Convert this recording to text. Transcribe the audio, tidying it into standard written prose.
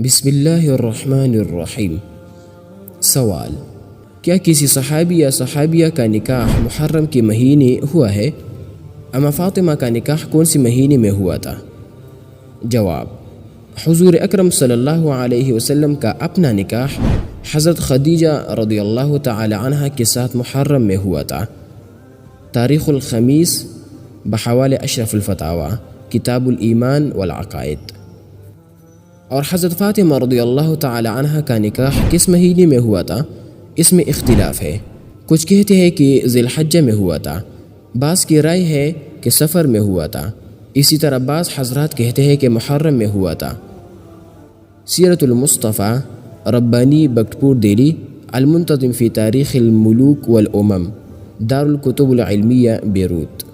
بسم اللہ الرحمن الرحیم۔ سوال: کیا کسی صحابی یا صحابیہ کا نکاح محرم کے مہینے ہوا ہے؟ اما فاطمہ کا نکاح کون سی مہینے میں ہوا تھا؟ جواب: حضور اکرم صلی اللہ علیہ وسلم کا اپنا نکاح حضرت خدیجہ رضی اللہ تعالی عنہ کے ساتھ محرم میں ہوا تھا۔ تاریخ الخمیس بحوالہ اشرف الفتاوی، کتاب الایمان والعقائد۔ اور حضرت فاطمہ رضی اللہ تعالی عنہ کا نکاح کس مہینے میں ہوا تھا؟ اس میں اختلاف ہے۔ کچھ کہتے ہیں کہ ذی الحجہ میں ہوا تھا، بعض کی رائے ہے کہ سفر میں ہوا تھا، اسی طرح بعض حضرات کہتے ہیں کہ محرم میں ہوا تھا۔ سیرت المصطفیٰ، ربانی، بکٹپور، دہلی، المنتظم فی تاریخ الملوک والامم، دار الکتب العلمیہ، بیروت۔